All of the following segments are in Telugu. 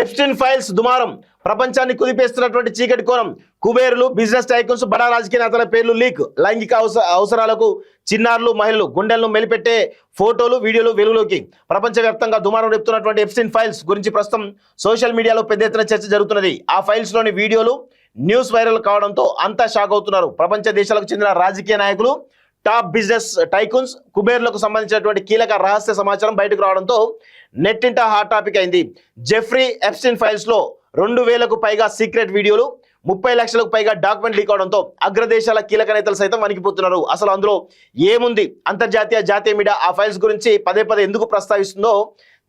ఎప్స్టీన్ ఫైల్స్ దుమారం ప్రపంచాన్ని కుదిపేస్తున్నటువంటి చీకటి కోణం. కుబేరులు, బిజినెస్ టైకూన్స్, బడా రాజకీయ నేతల పేర్లు లీక్. లైంగిక అవసరాలకు చిన్నారులు, మహిళలు గుండెలను మెలిపెట్టే ఫోటోలు, వీడియోలు వెలుగులోకి. ప్రపంచవ్యాప్తంగా దుమారం రేపుతున్నటువంటి ఎప్స్టీన్ ఫైల్స్ గురించి ప్రస్తుతం సోషల్ మీడియాలో పెద్ద ఎత్తున చర్చ జరుగుతున్నది. ఆ ఫైల్స్ లోని వీడియోలు న్యూస్ వైరల్ కావడంతో అంతా షాక్ అవుతున్నారు. ప్రపంచ దేశాలకు చెందిన రాజకీయ నాయకులు, టాప్ బిజినెస్ టైకూన్స్, కుబేర్లకు సంబంధించినటువంటి కీలక రహస్య సమాచారం బయటకు రావడంతో నెట్టింట హాట్ టాపిక్ అయింది. జెఫ్రీ ఎప్స్టీన్ ఫైల్స్ లో 2000కు పైగా సీక్రెట్ వీడియోలు, 30 లక్షలకు పైగా డాక్యుమెంట్ లీక్ అవడంతో అగ్రదేశాల కీలక నేతలు సైతం వణికిపోతున్నారు. అసలు అందులో ఏముంది? అంతర్జాతీయ, జాతీయ మీడియా ఆ ఫైల్స్ గురించి పదే పదే ఎందుకు ప్రస్తావిస్తుందో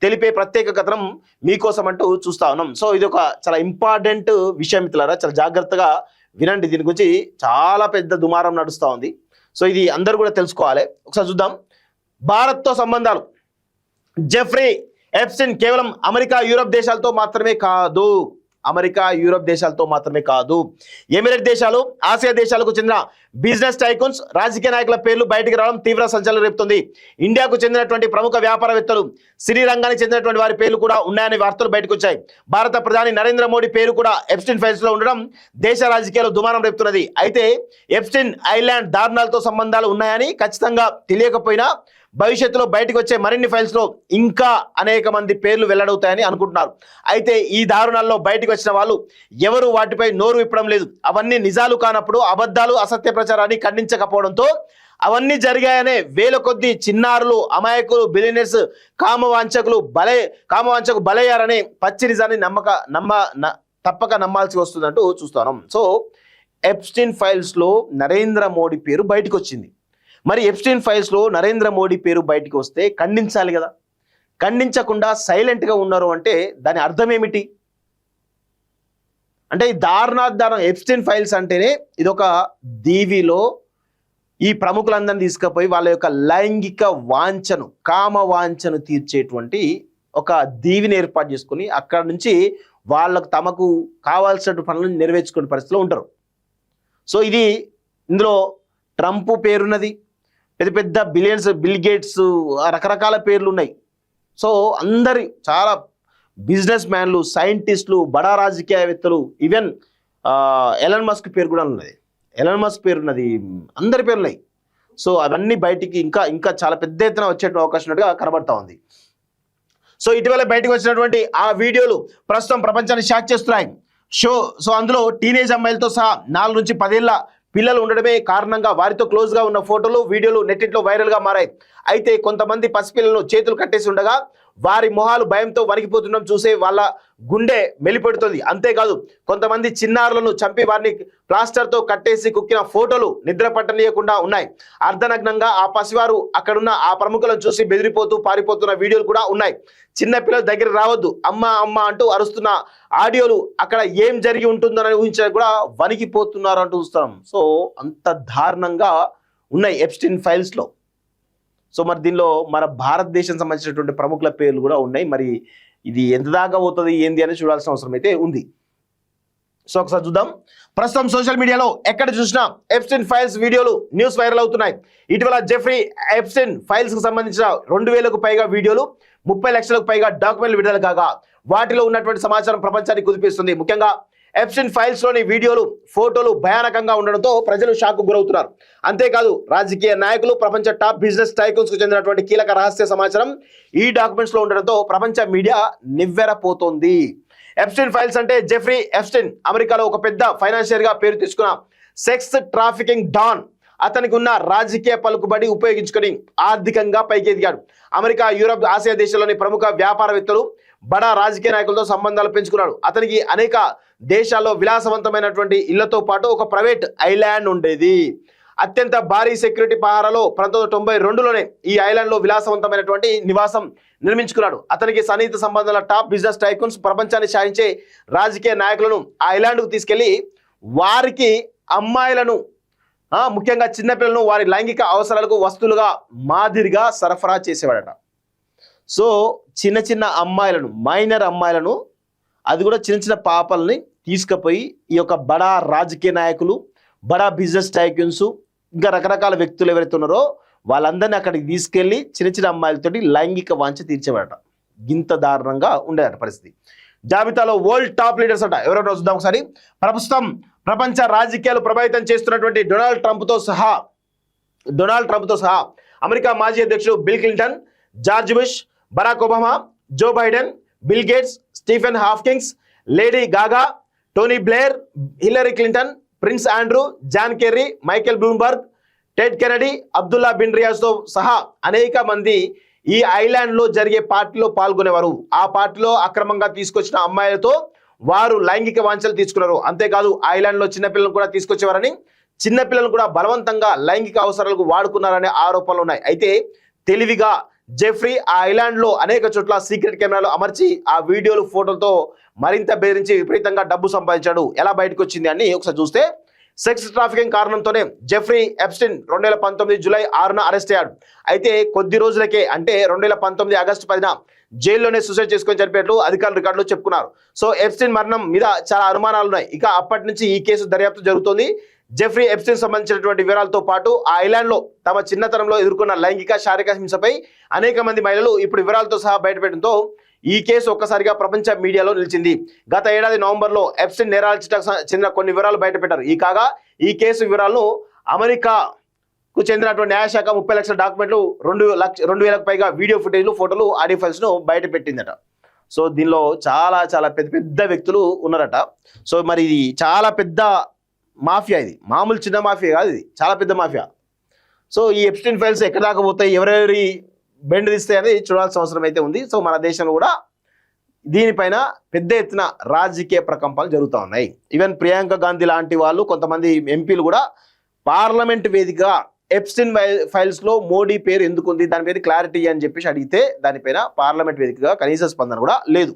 తెలిపే ప్రత్యేక కథనం మీకోసం అంటూ చూస్తా ఉన్నాం. సో ఇది ఒక చాలా ఇంపార్టెంట్ విషయం మిత్రులారా, చాలా జాగ్రత్తగా వినండి. దీని గురించి చాలా పెద్ద దుమారం నడుస్తూ ఉంది. సో ఇది అందరూ కూడా తెలుసుకోవాలి. ఒకసారి చూద్దాం. భారత్తో సంబంధాలు. జెఫ్రీ ఎప్స్టీన్ కేవలం అమెరికా, యూరప్ దేశాలతో మాత్రమే కాదు. ఎమిరేట్ దేశాలు, ఆసియా దేశాలకు చెందిన బిజినెస్ టైకూన్స్, రాజకీయ నాయకుల పేర్లు బయటికి రావడం తీవ్ర సంచలనం రేపుతుంది. ఇండియాకు చెందినటువంటి ప్రముఖ వ్యాపారవేత్తలు, సినీ రంగానికి చెందినటువంటి వారి పేర్లు కూడా ఉన్నాయని వార్తలు బయటకు వచ్చాయి. భారత ప్రధాని నరేంద్ర మోడీ పేరు కూడా ఎప్స్టీన్ ఫైల్స్ లో ఉండడం దేశ రాజకీయాల్లో దుమారం రేపుతున్నది. అయితే ఎప్స్టీన్ ఐలాండ్ దారుణాలతో సంబంధాలు ఉన్నాయని ఖచ్చితంగా తెలియకపోయినా భవిష్యత్తులో బయటకు వచ్చే మరిన్ని ఫైల్స్ లో ఇంకా అనేక మంది పేర్లు వెల్లడవుతాయని అనుకుంటున్నారు. అయితే ఈ దారుణాల్లో బయటకు వచ్చిన వాళ్ళు ఎవరు వాటిపై నోరు విప్పడం లేదు. అవన్నీ నిజాలు కానప్పుడు అబద్ధాలు, అసత్య ప్రచారాన్ని ఖండించకపోవడంతో అవన్నీ జరిగాయనే వేల కొద్ది చిన్నారులు, అమాయకులు, బిలియనర్స్, కామవాంచకు బలయ్యారనే పచ్చి నిజాన్ని తప్పక నమ్మాల్సి వస్తుందంటూ చూస్తున్నాం. సో ఎప్స్టీన్ ఫైల్స్ లో నరేంద్ర మోడీ పేరు బయటకు వచ్చింది. మరి ఎప్స్టీన్ ఫైల్స్ లో నరేంద్ర మోడీ పేరు బయటకు వస్తే ఖండించాలి కదా. ఖండించకుండా సైలెంట్గా ఉన్నారు అంటే దాని అర్థం ఏమిటి? అంటే ఈ దారుణాధారం ఎప్స్టీన్ ఫైల్స్ అంటేనే ఇదొక దీవిలో ఈ ప్రముఖులందరినీ తీసుకుపోయి వాళ్ళ యొక్క లైంగిక వాంఛను, కామ వాంఛను తీర్చేటువంటి ఒక దీవిని ఏర్పాటు చేసుకుని అక్కడ నుంచి వాళ్ళకు తమకు కావాల్సిన పనులను నెరవేర్చుకునే పరిస్థితిలో ఉంటారు. సో ఇందులో ట్రంప్ పేరున్నది, పెద్ద పెద్ద బిలియన్స్, బిల్ గేట్స్, రకరకాల పేర్లు ఉన్నాయి. సో అందరి చాలా బిజినెస్ మ్యాన్లు, సైంటిస్టులు, బడా రాజకీయవేత్తలు, ఈవెన్ ఎలన్ మస్క్ పేరు కూడా ఉన్నది. అందరి పేర్లు ఉన్నాయి. సో అవన్నీ బయటికి ఇంకా చాలా పెద్ద ఎత్తున వచ్చే అవకాశం ఉన్నట్టుగా కనబడతా ఉంది. సో ఇటీవల బయటకు వచ్చినటువంటి ఆ వీడియోలు ప్రస్తుతం ప్రపంచాన్ని షాక్ చేస్తున్నాయి. సో అందులో టీనేజ్ అమ్మాయిలతో సహా 4 నుంచి 10 ఏళ్ల పిల్లలు ఉండడమే కారణంగా వారితో క్లోజ్గా ఉన్న ఫోటోలు, వీడియోలు నెట్టింట్లో వైరల్గా మారాయి. అయితే కొంతమంది పసిపిల్లలను చేతులు కట్టేసి ఉండగా వారి మొహాలు భయంతో వణికిపోతుండడం చూసే వాళ్ళ గుండె మెలిపెడుతుంది. అంతేకాదు కొంతమంది చిన్నారులను చంపి వారిని ప్లాస్టర్తో కట్టేసి కుక్కిన ఫోటోలు నిద్ర పట్టనీయకుండా ఉన్నాయి. అర్ధనగ్నంగా ఆ పసివారు అక్కడున్న ఆ ప్రముఖులను చూసి బెదిరిపోతూ పారిపోతున్న వీడియోలు కూడా ఉన్నాయి. చిన్న పిల్లల దగ్గర రావద్దు, అమ్మ అమ్మ అంటూ అరుస్తున్న ఆడియోలు, అక్కడ ఏం జరిగి ఉంటుందని ఊహించడానికి కూడా వణికిపోతున్నారు అంటూ చూస్తున్నాం. సో అంత దారుణంగా ఉన్నాయి ఎప్స్టీన్ ఫైల్స్ లో. సో మరి దీనిలో మన భారతదేశం సంబంధించినటువంటి ప్రముఖుల పేర్లు కూడా ఉన్నాయి. మరి ఇది ఎంత దాకా పోతుంది ఏంది అని చూడాల్సిన అవసరం అయితే ఉంది. సో ఒకసారి చూద్దాం. ప్రస్తుతం సోషల్ మీడియాలో ఎక్కడ చూసినా ఎప్స్టీన్ ఫైల్స్ వీడియోలు న్యూస్ వైరల్ అవుతున్నాయి. ఇటీవల జెఫ్రీ ఎప్స్టీన్ ఫైల్స్ కు సంబంధించిన 2000కు పైగా వీడియోలు, 30 లక్షలకు పైగా డాక్యుమెంట్లు విడుదల కాగా వాటిలో ఉన్నటువంటి సమాచారం ప్రపంచాన్ని కుదిపిస్తుంది. ముఖ్యంగా ఎప్స్టీన్ ఫైల్స్ లోని వీడియోలు, ఫోటోలు భయానకంగా ఉండడంతో ప్రజలు షాక్ గురవుతున్నారు. అంతేకాదు రాజకీయ నాయకులు, ప్రపంచ టాప్ బిజినెస్ టైకూన్స్ కు చెందినటువంటి కీలక రహస్య సమాచారం ఈ డాక్యుమెంట్స్ లో ఉండడంతో ప్రపంచ మీడియా నివ్వెరపోతోంది. ఎప్స్టీన్ ఫైల్స్ అంటే జెఫ్రీ ఎప్స్టీన్ అమెరికాలో ఒక పెద్ద ఫైనాన్షియర్ గా పేరు తెచ్చుకున్న సెక్స్ ట్రాఫికింగ్ డాన్. అతనికి ఉన్న రాజకీయ పలుకుబడి ఉపయోగించుకొని ఆర్థికంగా పైకి ఎదిగాడు. అమెరికా, యూరప్, ఆసియా దేశాల్లోని ప్రముఖ వ్యాపారవేత్తలు, బడా రాజకీయ నాయకులతో సంబంధాలు పెంచుకున్నాడు. అతనికి అనేక దేశాల్లో విలాసవంతమైనటువంటి ఇళ్లతో పాటు ఒక ప్రైవేట్ ఐలాండ్ ఉండేది. అత్యంత భారీ సెక్యూరిటీ పహారాలో 1992లోనే ఈ ఐలాండ్ లో విలాసవంతమైనటువంటి నివాసం నిర్మించుకున్నాడు. అతనికి సన్నిహిత సంబంధాల టాప్ బిజినెస్ టైకూన్స్, ప్రపంచాన్ని శాసించే రాజకీయ నాయకులను ఆ ఐలాండ్కు తీసుకెళ్లి వారికి అమ్మాయిలను, ముఖ్యంగా చిన్నపిల్లలను వారి లైంగిక అవసరాలకు వస్తువులుగా మాదిరిగా సరఫరా చేసేవాడట. సో చిన్న అమ్మాయిలను, మైనర్ అమ్మాయిలను, అది కూడా చిన్న పాపల్ని తీసుకుపోయి ఈ యొక్క బడా రాజకీయ నాయకులు, బడా బిజినెస్ టైకూన్స్, ఇంకా రకరకాల వ్యక్తులు ఎవరైతే ఉన్నారో వాళ్ళందరినీ అక్కడికి తీసుకెళ్లి చిన్న అమ్మాయిలతోటి లైంగిక వాంఛ తీర్చేవాడట. ఇంత దారుణంగా ఉండేదట పరిస్థితి. జాబితాలో వరల్డ్ టాప్ లీడర్స్ అట. ఎవరెవరో చూద్దాం ఒకసారి. ప్రస్తుతం ప్రపంచ రాజకీయాలు ప్రభావితం చేస్తున్నటువంటి డొనాల్డ్ ట్రంప్తో సహా అమెరికా మాజీ అధ్యక్షుడు Bill Clinton, George Bush, Barack Obama, Joe Biden, Bill Gates, Stephen Hawkins, Lady Gaga, Tony Blair, Hillary Clinton, Prince Andrew, John Kerry, Michael Bloomberg, Ted Kennedy, Abdullah bin రియాజ్తో సహా అనేక మంది ఈ ఐలాండ్లో జరిగే పార్టీలో పాల్గొనేవారు. ఆ పార్టీలో అక్రమంగా తీసుకొచ్చిన అమ్మాయిలతో వారు లైంగిక వాంఛలు తీసుకున్నారు. అంతేకాదు ఐలాండ్లో చిన్నపిల్లలను కూడా తీసుకొచ్చేవారని, చిన్నపిల్లలను కూడా బలవంతంగా లైంగిక అవసరాలకు వాడుకున్నారనే ఆరోపణలు ఉన్నాయి. అయితే తెలివిగా జెఫ్రీ ఆ ఐలాండ్లో అనేక చోట్ల సీక్రెట్ కెమెరాలు అమర్చి ఆ వీడియోలు, ఫోటోలతో మరింత బెదిరించి విపరీతంగా డబ్బు సంపాదించాడు. ఎలా బయటకు వచ్చింది అని ఒకసారి చూస్తే, సెక్స్ ట్రాఫికింగ్ కారణంతోనే జెఫ్రీ ఎప్స్టీన్ 2019 జూలై 6న అరెస్ట్ అయ్యాడు. అయితే కొద్ది రోజులకే అంటే 2019 ఆగస్టు 10న జైల్లోనే సూసైడ్ చేసుకొని చనిపోయినట్లు అధికారుల రికార్డులో చెప్పుకున్నారు. సో ఎప్స్టీన్ మరణం మీద చాలా అనుమానాలు ఉన్నాయి. ఇక అప్పటి నుంచి ఈ కేసు దర్యాప్తు జరుగుతోంది. జెఫ్రీ ఎప్స్టీన్ సంబంధించినటువంటి వివరాలతో పాటు ఆ ఐలాండ్లో తమ చిన్నతనంలో ఎదుర్కొన్న లైంగిక, శారీరక హింసపై అనేక మంది మహిళలు ఇప్పుడు వివరాలతో సహా బయటపెట్టడంతో ఈ కేసు ఒక్కసారిగా ప్రపంచ మీడియాలో నిలిచింది. గత ఏడాది నవంబర్లో ఎప్స్టీన్ నేరాల చిట్టకు చెందిన కొన్ని వివరాలు బయటపెట్టారు. ఈ కేసు వివరాలను అమెరికాకు చెందినటువంటి న్యాయశాఖ 30 లక్షల డాక్యుమెంట్లు, 2,000కు పైగా వీడియో ఫుటేజ్లు, ఫోటోలు, ఆడియో ఫైల్స్ను బయటపెట్టిందట. సో దీనిలో చాలా చాలా పెద్ద పెద్ద వ్యక్తులు ఉన్నారట. సో మరి ఇది చాలా పెద్ద మాఫియా, ఇది మామూలు చిన్న మాఫియా కాదు, ఇది చాలా పెద్ద మాఫియా. సో ఈ ఎప్స్టీన్ ఫైల్స్ ఎక్కడ దాకా పోతాయి, ఎవరెవరి బెండ్ తీస్తాయి అనేది చూడాల్సిన అవసరం అయితే ఉంది. సో మన దేశంలో కూడా దీనిపైన పెద్ద ఎత్తున రాజకీయ ప్రకంపనలు జరుగుతూ ఉన్నాయి. ఈవెన్ ప్రియాంక గాంధీ లాంటి వాళ్ళు, కొంతమంది ఎంపీలు కూడా పార్లమెంట్ వేదికగా ఎప్స్టీన్ ఫైల్స్లో మోడీ పేరు ఎందుకుంది, దాని మీద క్లారిటీ అని చెప్పేసి అడిగితే దానిపైన పార్లమెంట్ వేదికగా కనీస స్పందన కూడా లేదు.